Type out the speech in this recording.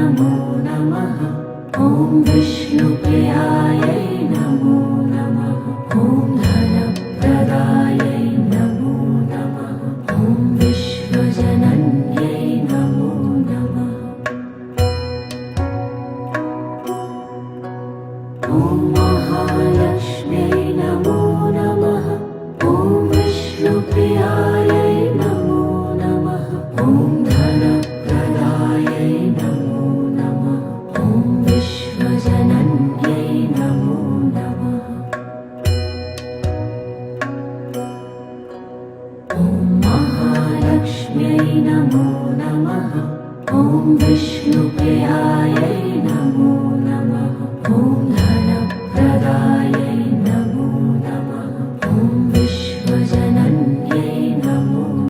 नमो नमः। ॐ विष्णुप्रियायै नमो नमः। ॐ धनप्रदायै नमो नमः। ॐ विश्वजनन्यै नमो नमः। ॐ महालक्ष्म्यै नमो नमः। ॐ विष्णुप्रियायै नमो नमः। ॐ धनप्रदायै नमो नमः। ॐ विश्वजनन्यै नमो नमः। ॐ महालक्ष्म्यै नमो नमः। ॐ विष्णुप्रियायै नमो